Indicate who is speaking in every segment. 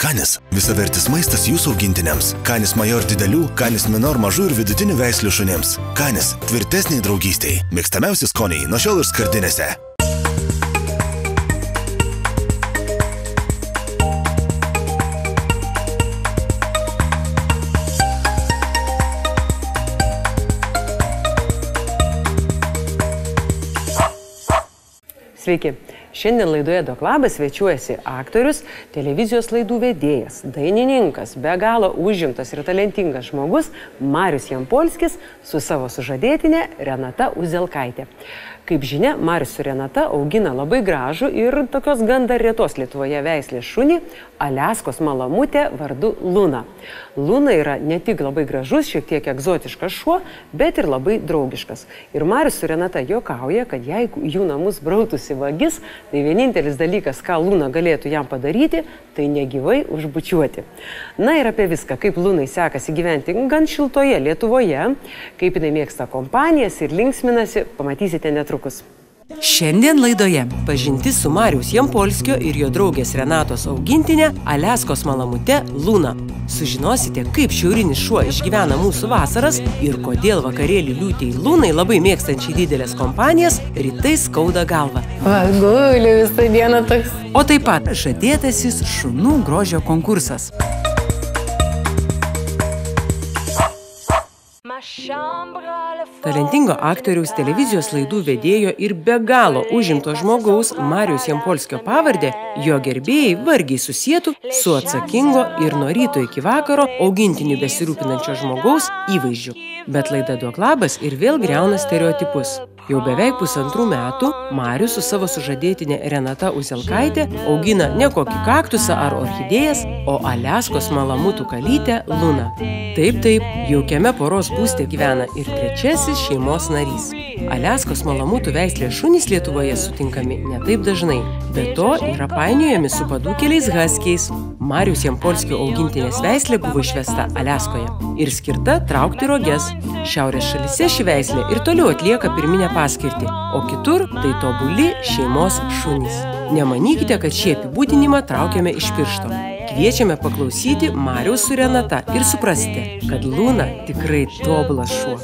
Speaker 1: Canis – visavertis maistas jūsų augintiniams. Canis Major didelių, Canis Minor mažų ir vidutinių veislių šunims. Canis – tvirtesniai draugystei. Mėgstamiausi skoniai nuo šiol ir skardinėse.
Speaker 2: Sveiki. Šiandien laidoje Dog Labas svečiuojasi aktorius, televizijos laidų vedėjas, dainininkas, be galo užimtas ir talentingas žmogus Marius Jampolskis su savo sužadėtine Renata Uzelkaitė. Kaip žinia, Marius su Renata augina labai gražų ir tokios gan dar retos Lietuvoje veislės šunį Aliaskos malamutę vardu Luna. Luna yra ne tik labai gražus, šiek tiek egzotiškas šuo, bet ir labai draugiškas. Ir Marius su Renata juokauja, kad jeigu jų namus brautųsi vagis, tai vienintelis dalykas, ką Luna galėtų jam padaryti, tai negyvai užbučiuoti. Na ir apie viską, kaip Lunai sekasi gyventi gan šiltoje Lietuvoje, kaip jinai mėgsta kompanijas ir linksminasi, pamatysite netrukus.
Speaker 3: Šiandien laidoje pažintis su Mariaus Jampolskio ir jo draugės Renatos augintinė Aliaskos malamute Luna. Sužinosite, kaip šiaurinis šuo išgyvena mūsų vasaras ir kodėl vakarėlį liūtei Lunai, labai mėgstančiai didelės kompanijas, rytais skauda galvą.
Speaker 4: Guli visą dieną toks.
Speaker 3: O taip pat žadėtasis šunų grožio konkursas. Talentingo aktoriaus, televizijos laidų vedėjo ir be galo užimto žmogaus Mariaus Jampolskio pavardė jo gerbėjai vargiai susietų su atsakingo ir nuo ryto iki vakaro augintinių besirūpinančio žmogaus įvaizdžiu. Bet laida Dog Labas ir vėl griauna stereotipus. Jau beveik 1,5 metų Marius su savo sužadėtine Renata Uzelkaitė augina ne kokį kaktusą ar orchidėjas, o Aliaskos malamutų kalytę Luną. Taip, jaukiame poros būste gyvena ir trečiasis šeimos narys. Aliaskos malamutų veislės šunys Lietuvoje sutinkami ne taip dažnai. Be to yra painiojami su padūkeliais haskiais. Mariaus Jampolskio augintinės veislė buvo išvesta Aliaskoje ir skirta traukti roges. Šiaurės šalyse ši veislė ir toliau atlieka pirminę paskirtį, o kitur tai tobuli šeimos šunys. Nemanykite, kad šį apibūdinimą traukiame iš piršto. Kviečiame paklausyti Mariaus su Renata ir suprasite, kad Luna tikrai tobulas šuo.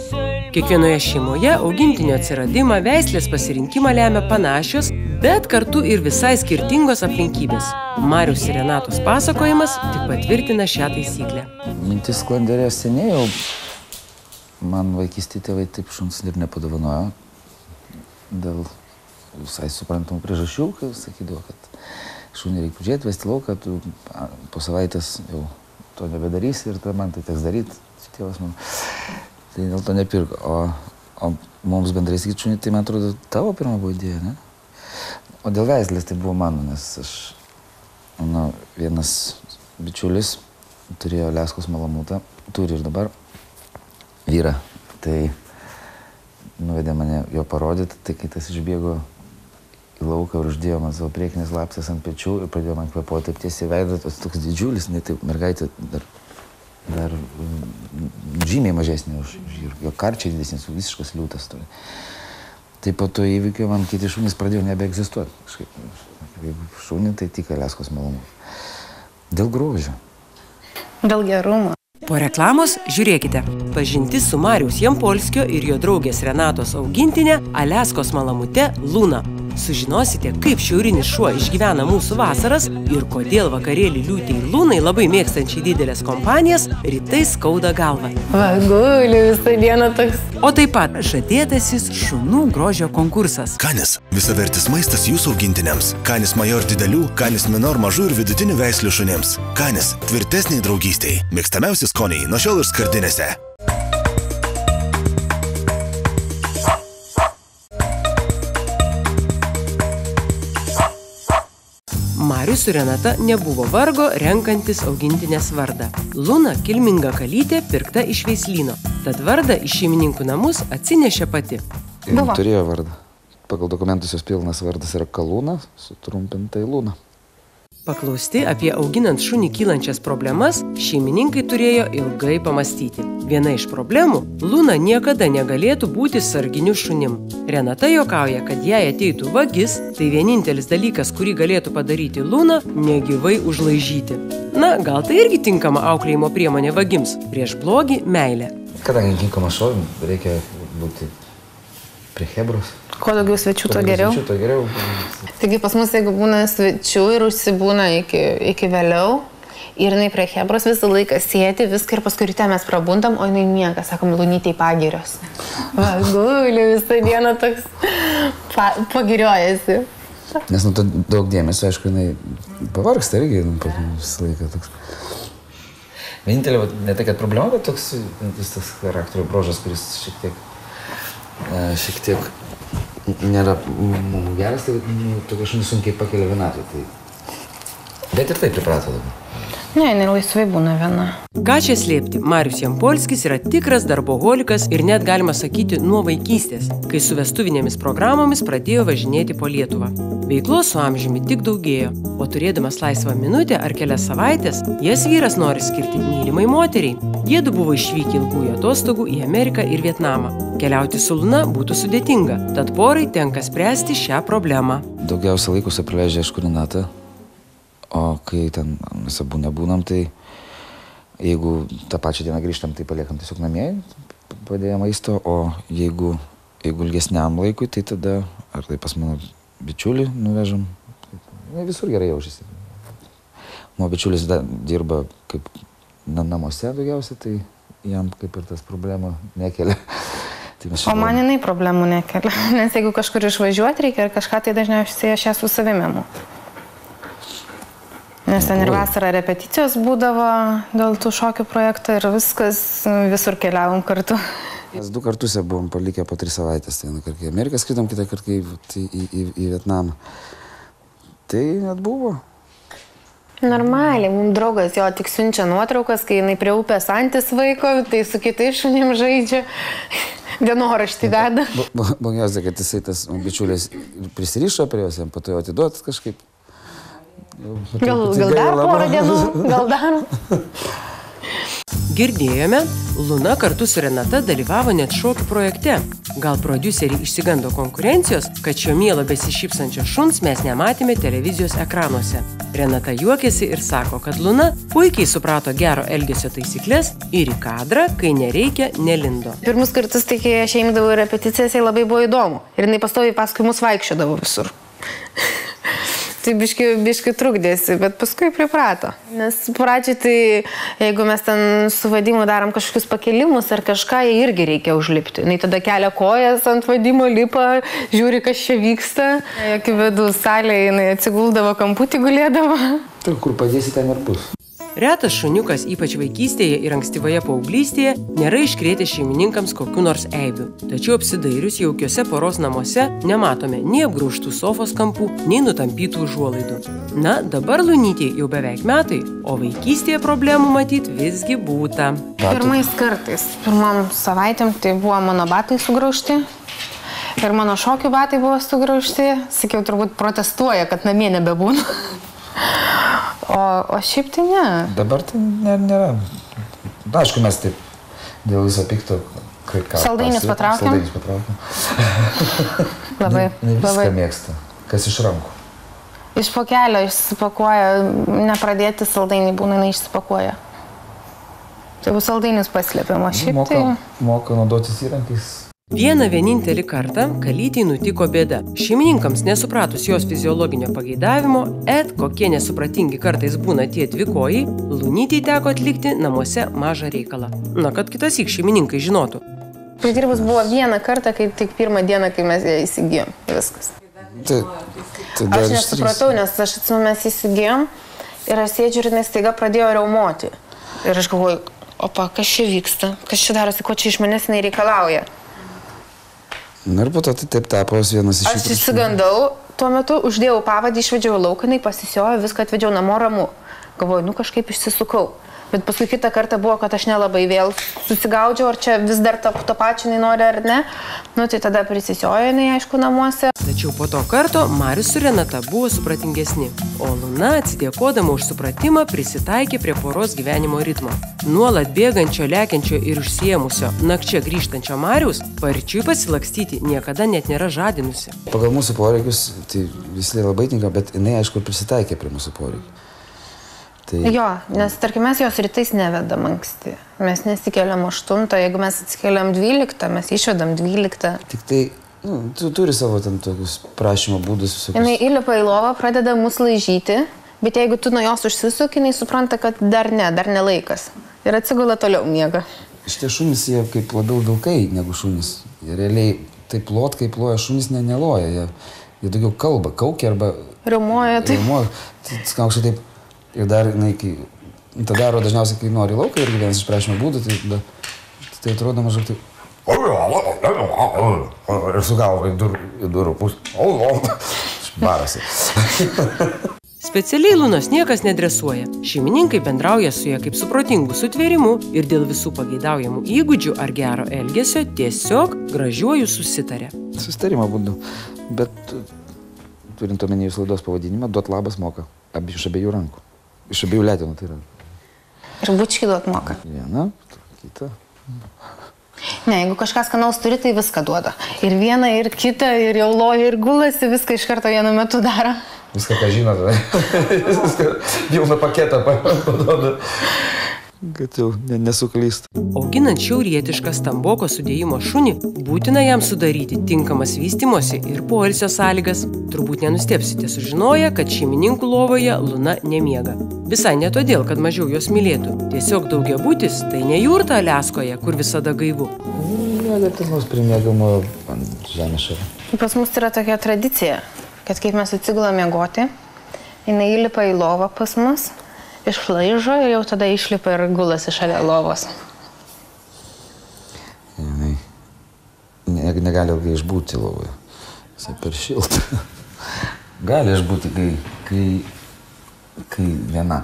Speaker 3: Kiekvienoje šeimoje augintinio atsiradimą, veislės pasirinkimą lemia panašios, bet kartu ir visai skirtingos aplinkybės. Mariaus ir Renatos pasakojimas tik patvirtina šią taisyklę.
Speaker 5: Mintis sklandė seniai, jau man vaikystėje tėvai taip šuns ir nepadovanojo. Dėl visai suprantamų priežasčių, kai sakydavo, kad šunį reikia pažiūrėti, vesti lauką, tu po savaitės jau to nebedarysi ir man tai teks daryti, tėvas man. Tai dėl to nepirko. O mums bendrai sakyti šunį, tai man atrodo tavo pirma buvo idėja, ne? O dėl veislės tai buvo mano, nes vienas bičiulis turėjo Aliaskos malamutą, turi ir dabar vyrą. Tai nuvedė mane jo parodyti, tai kai tas išbėgo į lauką ir uždėjo man savo priekinės lapsės ant pečių ir pradėjo man kvėpuoti taip tiesiai veidą, toks didžiulis, ne taip, mergaitė dar žymiai mažesnė už vyrų, jo karčiai didesnis, visiškas liūtas turi. Tai po to įvykio man kiti šunys pradėjo nebeegzistuoti. Jeigu šunį, tai tik Aliaskos malamutė. Dėl grožio.
Speaker 4: Dėl gerumo.
Speaker 3: Po reklamos žiūrėkite. Pažintis su Mariaus Jampolskio ir jo draugės Renatos augintinė Aliaskos malamute Luna. Sužinosite, kaip šiaurinis šuo išgyvena mūsų vasaras ir kodėl vakarėlį liūtei Lunai, labai mėgstančiai didelės kompanijas, rytais skauda galvą.
Speaker 4: Guli visą dieną toks.
Speaker 3: O taip pat žadėtasis šunų grožio konkursas.
Speaker 1: Canis – visavertis maistas jūsų augintiniams. Canis Major didelių, Canis Minor mažų ir vidutinių veislių šunims. Canis – tvirtesniai draugystei. Mėgstamiausi skoniai nuo šiol ir skardinėse.
Speaker 3: Marius su Renata nebuvo vargo renkantis augintinės vardą. Luna – kilminga kalytė, pirkta iš veislyno. Tad vardą iš šeimininkų namus atsinešė pati.
Speaker 5: Turėjo vardą. Pagal dokumentus jos pilnas vardas yra Kalūna, sutrumpintai Luna.
Speaker 3: Paklausti apie auginant šunį kylančias problemas, šeimininkai turėjo ilgai pamastyti. Viena iš problemų – Luna niekada negalėtų būti sarginiu šunim. Renata juokauja, kad jei ateitų vagis, tai vienintelis dalykas, kurį galėtų padaryti Luna – negyvai užlaižyti. Na, gal tai irgi tinkama auklėjimo priemonė vagims – prieš blogį meilę.
Speaker 5: Kadangi kinkama šuo, reikia būti prie chebros.
Speaker 4: Kuo daugiau svečių, to geriau. Taigi pas mus, jeigu būna svečių ir užsibūna iki vėliau, ir jinai prie chebros visą laiką sėti, viską ir paskui ryte mes prabundam, o jinai miega, sakom, Lunytei pagirios. Va, guli visą dieną toks pagiriojasi.
Speaker 5: Nes nuo to daug dėmesio, aišku, jinai pavargsta irgi visą laiką toks. Vienintelė, ne tai, kad problema, bet toks charakterio bruožas, kuris šiek tiek nėra geras, tai tokia šunį sunkiai pakelia vienatvė. Bet ir taip priprato dabar.
Speaker 4: Ne, jinai laisvai būna viena.
Speaker 3: Ką čia slėpti, Marius Jampolskis yra tikras darboholikas ir net galima sakyti nuo vaikystės, kai su vestuvinėmis programomis pradėjo važinėti po Lietuvą. Veiklos su amžiumi tik daugėjo, o turėdamas laisvą minutę ar kelias savaitės, jas vyras nori skirti mylimai moteriai. Jiedu buvo išvykę ilgųjų atostogų į Ameriką ir Vietnamą. Keliauti su Luna būtų sudėtinga, tad porai tenka spręsti šią problemą.
Speaker 5: Daugiausia laikus praleidžia aišku Renata, o kai ten mes abu nebūnam, tai jeigu tą pačią dieną grįžtam, tai paliekam tiesiog namie, padėję maisto, o jeigu ilgesniam laikui, tai tada ar tai pas mano bičiulį nuvežam, visur gerai jaučiasi. Mano bičiulis dirba kaip namuose daugiausiai, tai jam kaip ir tas problema nekelia.
Speaker 4: O man jinai problemų nekelia, nes jeigu kažkur išvažiuoti reikia ar kažką, tai dažniausiai aš ją su savimimu. Nes ten ir vasarą repeticijos būdavo dėl tų šokių projektų ir viskas, visur keliavom kartu.
Speaker 5: Mes 2 kartus buvom palikę po 3 savaitės, tai vieną kartą į Ameriką skridom, kitą kartą į Vietnamą. Tai net buvo.
Speaker 4: Normaliai, mums draugas jo tik siunčia nuotraukas, kai jinai prie upės antis vaiko, tai su kitais šunim žaidžia, dienoraštį veda.
Speaker 5: Blogiausia, kad jisai tas bičiulis prisirišo prie jos, jam po to jau atiduotas kažkaip.
Speaker 4: Gal dar porą dienų, gal dar.
Speaker 3: Girdėjome, Luna kartu su Renata dalyvavo net šokių projekte. Gal prodiuseriai išsigando konkurencijos, kad šio mielo besišypsančio šuns mes nematėme televizijos ekranuose. Renata juokėsi ir sako, kad Luna puikiai suprato gero elgesio taisyklės ir į kadrą, kai nereikia, nelindo.
Speaker 4: Pirmus kartus, tai kai aš eimdavau į repeticijas, jai labai buvo įdomu. Ir jinai pastoviai paskui mus vaikščiodavo visur. Tai biški trukdėsi, bet paskui priprato. Nes pradžiai, tai jeigu mes ten su vadimu darom kažkokius pakelimus ar kažką, jai irgi reikia užlipti. Jis tada kelia kojas ant vadimo, lipa, žiūri, kas čia vyksta. Jokių vedų salėje, jinai atsiguldavo kamputį, gulėdavo.
Speaker 5: Tai kur padėsi, ten ir bus.
Speaker 3: Retas šuniukas, ypač vaikystėje ir ankstyvoje paauglystėje, nėra iškrėtęs šeimininkams kokių nors eibių. Tačiau apsidairius jaukiuose poros namuose nematome nei apgraužtų sofos kampų, nei nutampytų užuolaidų. Na, dabar Lunytei jau beveik metai, o vaikystėje problemų matyt visgi būta.
Speaker 4: Pirmais kartais, pirmom savaitėm, tai buvo mano batai sugraužti. Ir mano šokių batai buvo sugraužti. Sakiau, turbūt protestuoja, kad namie nebebūna. O šiaip tai ne.
Speaker 5: Dabar tai nėra. Aišku, mes taip dėl viso pikto, kai ką.
Speaker 4: Saldainius patraukiam. Labai.
Speaker 5: Viską mėgsta. Kas iš rankų?
Speaker 4: Iš pakelio išsipakuoja, nepradėti saldainį būna, jinai išsipakuoja. Tai bus saldainius paslėpiam, o šiaip tai...
Speaker 5: Moka naudotis įrankiais.
Speaker 3: Vieną vienintelį kartą kalytei nutiko bėda. Šeimininkams nesupratus jos fiziologinio pageidavimo, kokie nesupratingi kartais būna tie dvikojai, Lunytei teko atlikti namuose mažą reikalą. Na, kad kitassyk šeimininkai žinotų.
Speaker 4: Pridirbus buvo vieną kartą, kai tik pirmą dieną, kai mes ją įsigijom. Viskas. Aš nesupratau, nes aš atsimenu, mes įsigijom ir aš sėdžiu ir jinai staiga pradėjo riaumoti. Ir aš galvoju, opa, kas čia vyksta? Kas čia darosi, ko čia iš manęs jinai reikalauja?
Speaker 5: Na ir po to tai taip tapos vienas iš jų.
Speaker 4: Aš išsigandau, tuo metu uždėjau pavadį, išvedžiau lauką, jinai pasisiojo, viską atvedžiau namo ramu. Galvoju, kažkaip išsisukau. Bet paskui kitą kartą buvo, kad aš nelabai vėl susigaudžiau, ar čia vis dar to pačio nenori ar ne. Nu, tai tada prisisiojo jinai, aišku, namuose.
Speaker 3: Tačiau po to karto Marius su Renata buvo supratingesni, o Luna, atsidėkodama už supratimą, prisitaikė prie poros gyvenimo ritmo. Nuolat bėgančio, lekiančio ir užsiėmusio, nakčia grįžtančio Mariaus, parčiui pasilakstyti niekada net nėra žadinusi.
Speaker 5: Pagal mūsų poreikius, tai visi labai tinka, bet jinai, aišku, prisitaikė prie mūsų poreikių. Tai...
Speaker 4: Jo, nes tarkim mes jos rytais nevedam anksti. Mes nesikeliam 8, jeigu mes atsikeliam 12, mes išvedam 12.
Speaker 5: Tik tai, tu turi savo ten tokius prašymo būdus visokius.
Speaker 4: Jinai įlipa į lovą, pradeda mus laižyti, bet jeigu tu nuo jos užsisuki, jinai supranta, kad dar ne laikas. Ir atsigula toliau miega.
Speaker 5: Šitie šunys, jie kaip labiau vilkai negu šunys. Jie realiai taip lot, kaip loja šunys, neloja. Jie daugiau kalba, kaukia arba...
Speaker 4: Riaumoja, taip.
Speaker 5: Tai skaušia taip. Ir dar, tą daro dažniausiai, kai nori lauką, irgi vienas iš prašymo būdų, tai atrodo maždaug taip. Ir sugavo į durų pusę. Barasi.
Speaker 3: Specialiai Lunos niekas nedresuoja. Šeimininkai bendrauja su ja kaip su protingu sutvėrimu ir dėl visų pageidaujamų įgūdžių ar gero elgesio tiesiog gražiuoju susitarė.
Speaker 5: Susitarimo būdu, bet turint omeny jūsų laidos pavadinimą, duot labas moka. Iš abiejų rankų. Iš abiejų letenų tai yra.
Speaker 4: Ir bučkį duot moka.
Speaker 5: Viena, kita.
Speaker 4: Ne, jeigu kažkas skanaus turi, tai viską duoda. Ir vieną, ir kitą, ir jau loja, ir gulasi, viską iš karto vienu metu daro.
Speaker 5: Viską, ką žino, tada. Viską, pilną paketą paduoda. Kad jau nesuklyst.
Speaker 3: Auginant šiaurietišką stamboko sudėjimo šunį, būtina jam sudaryti tinkamas vystymosi ir poilsio sąlygas. Turbūt nenustebsite sužinoję, kad šeimininkų lovoje Luna nemiega. Visai ne todėl, kad mažiau jos mylėtų. Tiesiog daugiabutis tai ne jurta Aliaskoje, kur visada gaivu.
Speaker 5: Miega kas nors primiegamo ant žemės šalia.
Speaker 4: Pas mus yra tokia tradicija, kad kaip mes atsigulam miegoti, jinai įlipa į lovą pas mus, išlaižo ir jau tada išlipa ir gulasi šalia lovos.
Speaker 5: Jinai negali ilgai išbūti lovoje. Jisai per šilta. Gali išbūti, kai viena.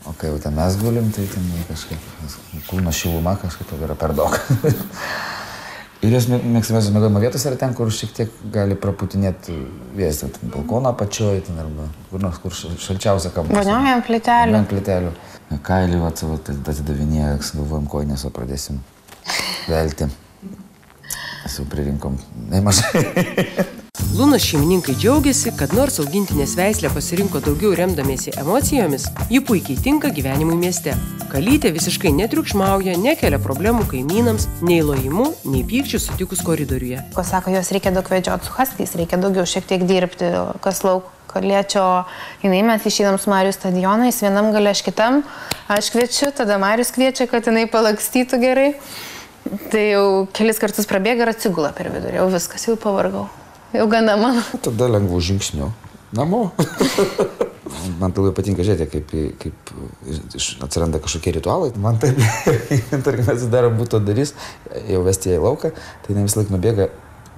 Speaker 5: O kai jau ten mes gulim, tai ten kažkaip kūno šiluma kažkaip yra per daug. Ir jos mėgstamiausios miegojimo vietos yra ten, kur šiek tiek gali praputinėti vėjas, ten balkono apačioj, ten arba kur nors, kur šalčiausia kampas.
Speaker 4: Vonioja ant plytelių.
Speaker 5: Ant plytelių. Kailį atidavinėja, galvojam, koinės, o pradėsim velti. Esu pririnkom nemažai.
Speaker 3: Lunos šeimininkai džiaugiasi, kad nors augintinės veislę pasirinko daugiau remdamiesi emocijomis, ji puikiai tinka gyvenimui mieste. Kalytė visiškai netriukšmauja, nekelia problemų kaimynams, nei lojimu, nei pykčių sutikus koridoriuje.
Speaker 4: Ko sako, jos reikia daug vedžioti su haskiais, reikia daugiau šiek tiek dirbti, kas lauko liečio. Jinai mes išeinam su Marius stadionais, vienam gale aš kitam, aš kviečiu, tada Marius kviečia, kad jinai palakstytų gerai. Tai jau kelis kartus prabėga ir atsigula per vidurį, jau viskas, jau pavargau. Jau gana mano.
Speaker 5: Tada lengvų žingsnių. Namo. Man labai patinka žiūrėti, kaip atsiranda kažkokie ritualai. Man taip, tarkim, atsidaro būto darys, jau vesti ją į lauką, tai ne vis laik nubėga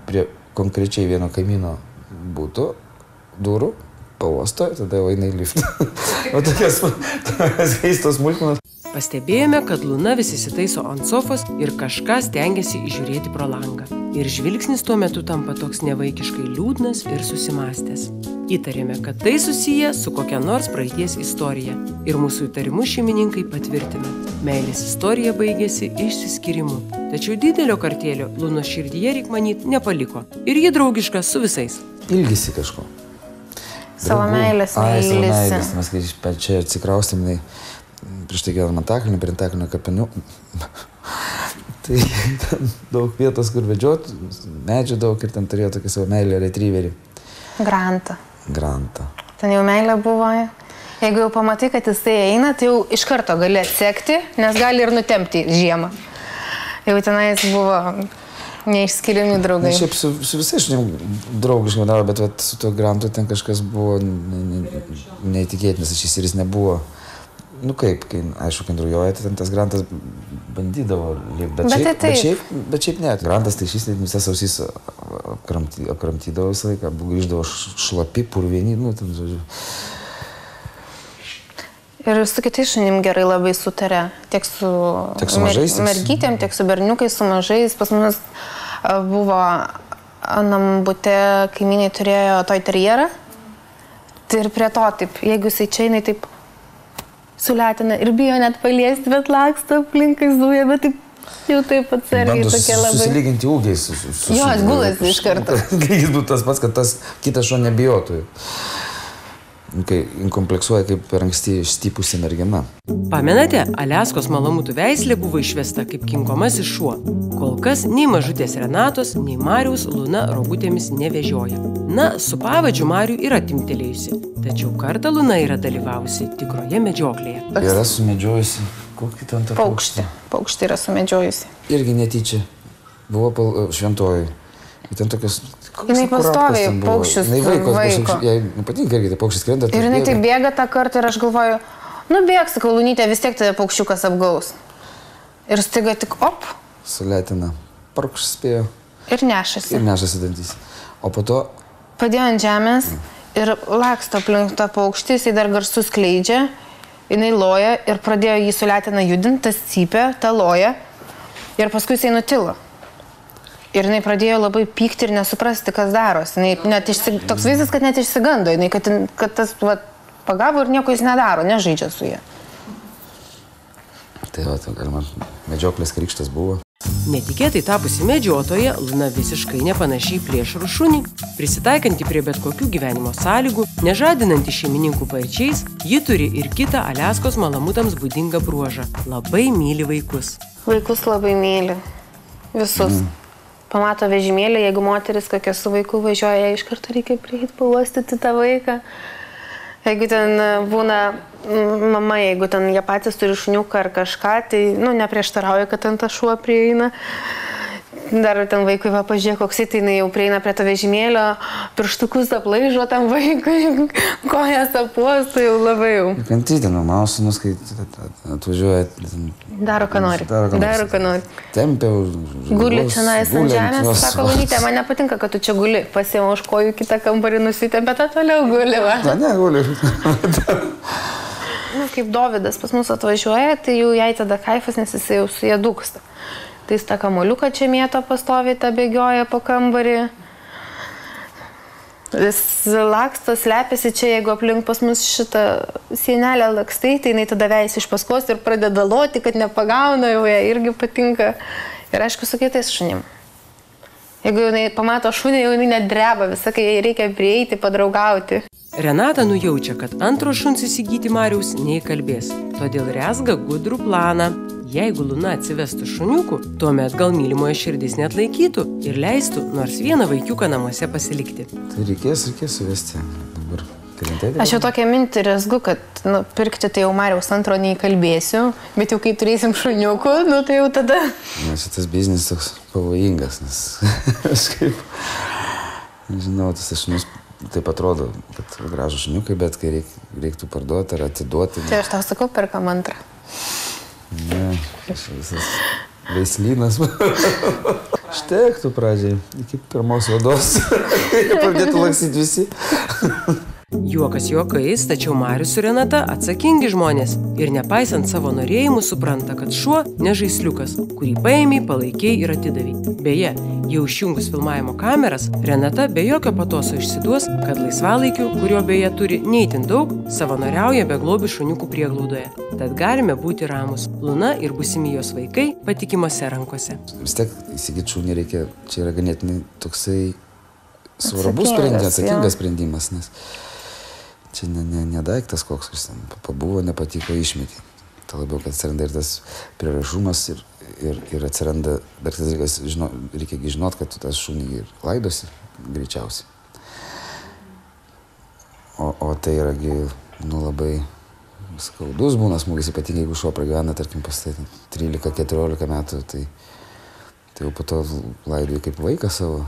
Speaker 5: prie konkrečiai vieno kaimyno būtų, durų, pavosto, tada jau eina į liftą. O tokias keistos smulkmenos.
Speaker 3: Pastebėjome, kad Luna vis įsitaiso ant sofos ir kažką stengiasi įžiūrėti pro langą. Ir žvilgsnis tuo metu tampa toks nevaikiškai liūdnas ir susimąstęs. Įtarėme, kad tai susiję su kokia nors praeities istorija. Ir mūsų įtarimus šeimininkai patvirtina. Meilės istorija baigėsi išsiskyrimu. Tačiau didelio kartėlio Lunos širdyje, reik manyt, nepaliko. Ir ji draugiška su visais.
Speaker 5: Ilgisi kažko.
Speaker 4: Savo meilės neilgisi.
Speaker 5: Mes kai čia atsikraustėm, prieš tai gyvenam Antakalnį, prie Antakalnio kapinių. Tai ten daug vietos, kur vedžiot, medžių daug ir ten turėjo tokį savo meilę retrieverį.
Speaker 4: Grantą.
Speaker 5: Ten
Speaker 4: jau meilė buvo. Jeigu jau pamatai, kad jisai eina, tai jau iš karto gali atsekti, nes gali ir nutempti žiemą. Jau tenais buvo neišskiriami draugai.
Speaker 5: Šiaip su visais draugiškai daro, bet su tuo Grantu ten kažkas buvo neįtikėtinas, šis ir jis nebuvo. Nu kaip, aišku, kai drujoja, tai ten tas Grantas bandydavo lipti, bet šiaip ne. Grantas tai šis visas ausys apkramtydavo visą laiką, grįždavo šlapi, purvieni, ten žodžiu.
Speaker 4: Ir su kitais šunim gerai labai sutarė. Tiek su mergytėm, tiek su berniukais, su mažais. Pas mus buvo anam bute, kaimynai turėjo toj terjerą. Tai ir prie to taip, jeigu jisai čia jinai taip suletina ir bijo net paliesti, bet laksto aplinkai zuja, bet taip jau taip atsargiai tokie labai.
Speaker 5: Susilyginti ūgiais.
Speaker 4: Jo, gulasi iš karto.
Speaker 5: Jis būtų tas pats, kad tas kitas šuo nebijotų. Kai kompleksuoja kaip per anksti išstypusi mergina.
Speaker 3: Pamenate, Aliaskos malamutų veislė buvo išvesta kaip kinkomasis šuo. Kol kas nei mažutės Renatos, nei Mariaus Luna rogutėmis nevežioja. Na, su pavadžiu Marių yra timtelėjusi, tačiau kartą Luna yra dalyvavusi tikroje medžioklėje.
Speaker 5: Yra sumedžiojusi kokį ten tą
Speaker 4: paukštį. Paukštį yra sumedžiojusi.
Speaker 5: Irgi netyčia. Buvo Šventojoj. Ten tokios...
Speaker 4: Jinai pastoviai paukščius vaiko.
Speaker 5: Jai patinka irgi, tai paukštis krenta.
Speaker 4: Ir jinai taip bėga tą kartą ir aš galvoju, bėg, sakau, Lunytė, vis tiek tave paukščiukas apgaus. Ir staiga tik op.
Speaker 5: Suletina. Parkštis spėjo.
Speaker 4: Ir nešasi.
Speaker 5: Ir nešasi dantys. O po to...
Speaker 4: Padėjo ant žemės ir laksto aplink tą paukštį, jisai dar garsus skleidžia. Jinai loja ir pradėjo jį suletina judinti, tas cypė, ta loja. Ir paskui jisai nutilo. Ir jinai pradėjo labai pykti ir nesuprasti, kas darosi. Toks vaizdas, kad net išsigando. Jinai, kad tas pagavo ir nieko jis nedaro, nežaidžia su jie.
Speaker 5: Tai galima, medžioklės krikštas buvo.
Speaker 3: Netikėtai tapusi medžiotoja, Luna visiškai nepanašiai plėšrų šunį. Prisitaikanti prie bet kokių gyvenimo sąlygų, nežadinanti šeimininkų paryčiais, ji turi ir kitą Aliaskos malamutams būdingą bruožą. Labai myli vaikus.
Speaker 4: Vaikus labai myli. Visus. Pamato vežimėlį, jeigu moteris kokia su vaiku važiuoja, iš karto reikia prieiti, pauostyti tą vaiką. Jeigu ten būna mama, jeigu ten jie patys turi šuniuką ar kažką, tai neprieštarauja, kad ten ta šuo prieina. Dar ten vaikui pažiūrė, koks tai jinai jau prieina prie to vežimėlio, pirštukus aplaižo tam vaikui, kojas apuostų jau labai jau.
Speaker 5: Kantydino, mano sūnus, kai atvažiuoja...
Speaker 4: Daro, ką nori.
Speaker 5: Tempia,
Speaker 4: guli čianais ant žemės, sako, Lunytė, man nepatinka, kad tu čia guli. Pasiima už kojų kitą kambarį nusitempia, bet toliau guli, va.
Speaker 5: Ne, guli.
Speaker 4: Kaip Dovydas pas mus atvažiuoja, tai jau jai tada kaifas, nes jis jau su jie dūksta. Tai jis tą kamuoliuką čia mėto pastoviai, tą bėgioja po kambarį. Jis laksto, slepiasi čia, jeigu aplink pas mus šitą sienelę lakstai, tai jinai tada veisi iš paskos ir pradeda loti, kad nepagauna, jau jai irgi patinka. Ir aišku, su kitais šunim. Jeigu jinai pamato šunį, jau jinai net dreba visą, kai jai reikia prieiti, padraugauti.
Speaker 3: Renata nujaučia, kad antro šuns įsigyti Mariaus neįkalbės, todėl rezga gudrų planą. Jeigu Luna atsivestų šuniukų, tuomet gal mylimoje širdis net laikytų ir leistų nors vieną vaikiuką namuose pasilikti.
Speaker 5: Tai reikės suvesti. Dabar
Speaker 4: aš jau tokią mintį rezgu, kad pirkti tai jau Mariaus antro neįkalbėsiu, bet jau kai turėsim šuniukų, tai jau tada...
Speaker 5: Šitas biznis toks pavojingas, nes aš kaip... Nežinau, tas šunius taip atrodo, kad gražų šuniukai, bet kai reiktų parduoti ar atiduoti...
Speaker 4: Tai aš tau sakau, perkam antrą.
Speaker 5: Ne, visas veislynas. Štektų pradžiai, iki pirmos vados. Pradėtų laksyti visi.
Speaker 3: Juokas juokais, tačiau Marius su Renata atsakingi žmonės ir nepaisant savo norėjimų supranta, kad šuo ne žaisliukas, kurį paėmei, palaikiai ir atidavei. Beje, jau išjungus filmavimo kameras, Renata be jokio patoso išsiduos, kad laisvalaikiu, kurio beje turi neįtin daug, savanoriauja beglobių šuniukų prieglaudoje. Tad galime būti ramus. Luna ir būsimi jos vaikai patikimose rankose.
Speaker 5: Vis tiek įsigyti šunį reikia, čia yra ganėtinai toksai svarbus sprendimas, atsakingas sprendimas, nes čia ne daiktas koks, kuris pabuvo, nepatiko, išmetė. Tai labiau, kad atsiranda ir tas prieraišumas ir atsiranda, dar tas dalykas, reikia žinot, kad tu tas šunį ir laidosi greičiausiai. O tai iragi, labai skaudus būna smūgis, ypatingai jeigu šuo pragyvena, tarkim, pas 13-14 metų, tai jau po to laidoji kaip vaiką savo.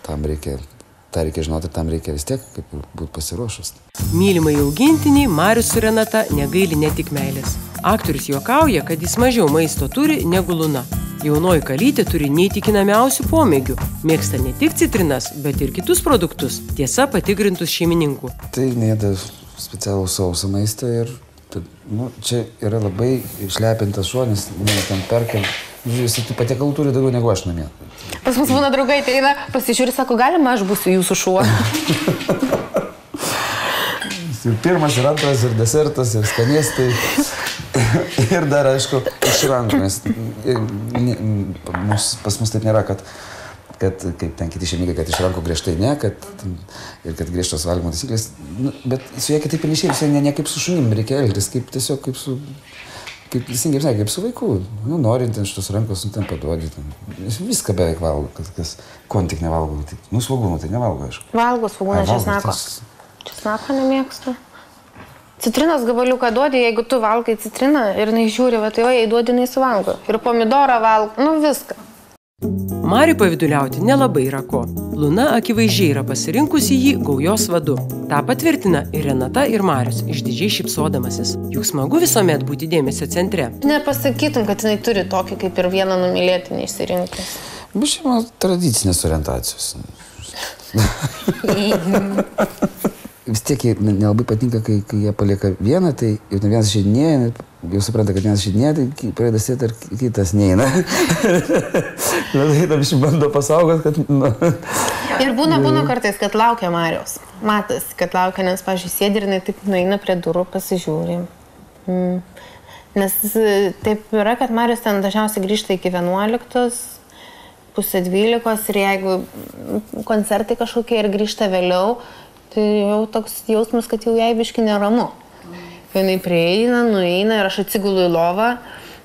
Speaker 5: Tam reikia žinoti, tam reikia vis tiek būti pasiruošus.
Speaker 3: Mylimai augintiniai Marius su Renata negaili ne tik meilės. Aktorius juokauja, kad jis mažiau maisto turi negu Luna. Jaunoji kalytė turi neįtikinamiausių pomėgių. Mėgsta ne tik citrinas, bet ir kitus produktus, tiesa patikrintus šeimininkų.
Speaker 5: Tai neėda specialų sausą maistą ir nu, čia yra labai išlepintas šuonis, ten perka. Visi patiekalų turi daugiau negu aš namie.
Speaker 4: Pas mus būna draugai ateina, pasižiūri, sako, galima aš būsiu jūsų šuo.
Speaker 5: Ir pirmas, ir antras, ir desertas, ir skanėstai. Ir dar, aišku, iš rankų, nes pas mus taip nėra, kad kaip ten kiti šeimininkai, kad iš rankų griežtai ne, ir kad griežtos valgymo taisyklės. Nu, bet su jie kitaip ir neišėjus, ne kaip su šunim reikia elgtis, kaip tiesiog kaip su... Kaip su vaiku, nu, norint ten šitos rankos, nu, ten paduodi, viską beveik valgo, kas kon tik nevalgo, nu, svogūnų tai nevalgo, aišku.
Speaker 4: Valgo svogūną, česnako. Česnako nemėgstu. Citrinos gabaliuką duodi, jeigu tu valgai citriną ir nežiūri, va, tai va, jei duodi, neįsivalgo. Ir pomidorą valgo, nu, viską.
Speaker 3: Mariui paviduliauti nelabai yra ko. Luna akivaizdžiai yra pasirinkusi jį gaujos vadu. Ta patvirtina ir Renata, ir Marius, išdidžiai šypsodamasis. Juk smagu visuomet būti dėmesio centre.
Speaker 4: Nepasakytum, kad jinai turi tokį kaip ir vieną numylėtinį išsirinkęs.
Speaker 5: Bet čia mano tradicinės orientacijos. Vis tiek nelabai patinka, kai jie palieka vieną, tai jau vienas išeidinėja, jau supranta, kad vienas išeidinėja, tai pradeda sėti, ar kitas neina. Tai tam bando pasaugot, kad... Nu.
Speaker 4: Ir būna kartais, kad laukia Mariaus. Matas, kad laukia, nes, pavyzdžiui, sėdi ir jinai taip nueina prie durų, pasižiūri. Nes taip yra, kad Marius ten dažniausiai grįžta iki 11, pusė 12 ir jeigu koncertai kažkokie ir grįžta vėliau, tai jau toks jausmas, kad jau jai biški neramu. Jinai prieina, nueina ir aš atsigulu į lovą,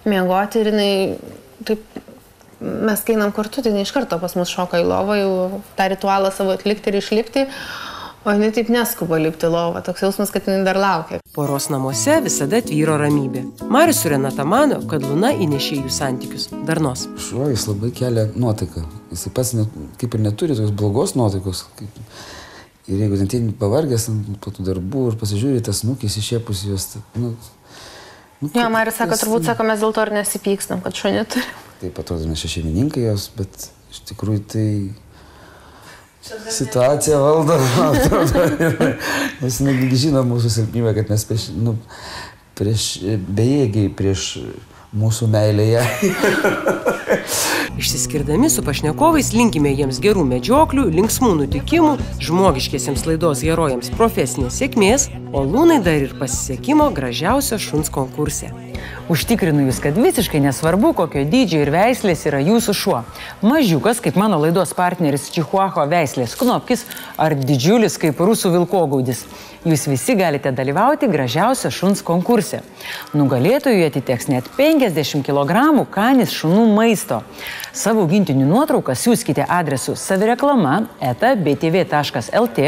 Speaker 4: miegoti ir jinai, taip, mes kai einam kartu, tai jinai iš karto pas mus šoka į lovą, jau tą ritualą savo atlikti ir išlipti, o jinai taip neskuba lipti lovą, toks jausmas, kad jinai dar laukia.
Speaker 3: Poros namuose visada tvyro ramybė. Marius su Renata mano, kad Luna įnešė jų santykius. Darnos.
Speaker 5: Šuo jis labai kelia nuotaiką. Jis pats kaip ir neturi tokios blogos nuotaikos. Ir jeigu ten teini pavargęs po tų darbų ir pasižiūri, tas nukis išėpus juos,
Speaker 4: Jo, Marius sako, turbūt sako, mes dėl to ir nesipykstam, kad šuo neturi.
Speaker 5: Taip atrodo, mes šeimininkai jos, bet iš tikrųjų tai situacija valdo, nes žino mūsų silpnybę, kad mes bejėgiai prieš mūsų meilėje.
Speaker 3: Išsiskirdami su pašnekovais linkime jiems gerų medžioklių, linksmų nutikimų, žmogiškiesiems laidos herojams profesinės sėkmės, o Lunai dar ir pasisekimo gražiausio šuns konkurse.
Speaker 2: Užtikrinu jūs, kad visiškai nesvarbu, kokio dydžio ir veislės yra jūsų šuo. Mažiukas, kaip mano laidos partneris Čihuahua veislės Knopkis, ar didžiulis kaip rusų vilkogaudis. Jūs visi galite dalyvauti gražiausio šuns konkurse. Nugalėtojui atiteks net 50 kg Canis šunų maisto. Savo augintinių nuotrauką siųskite adresu savireklama@btv.lt.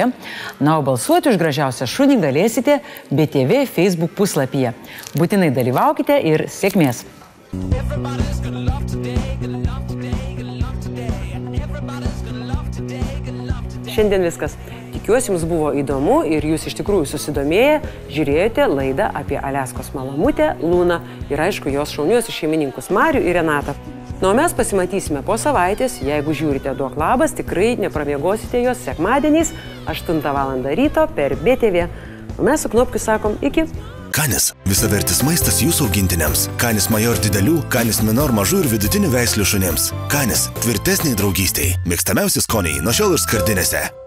Speaker 2: Na, o balsuoti už gražiausią šunį galėsite BTV Facebook puslapyje. Būtinai dalyvaukite ir sėkmės. Šiandien viskas. Tikiuosi, jums buvo įdomu ir jūs iš tikrųjų susidomėję, žiūrėjote laidą apie Aliaskos malamutę Luną ir aišku jos šauniuosius šeimininkus Marių ir Renatą. Nu, o mes pasimatysime po savaitės, jeigu žiūrite Duok labas, tikrai nepramiegosite jos sekmadieniais 8 val. Ryto per BTV. O mes su Knopkiu sakom iki.
Speaker 1: Canis – visavertis maistas jūsų augintiniams. Canis Major didelių, Canis Minor mažų ir vidutinių veislių šunims. Canis – tvirtesniai draugystei. Mėgstamiausi skoniai nuo šiol ir skardinėse.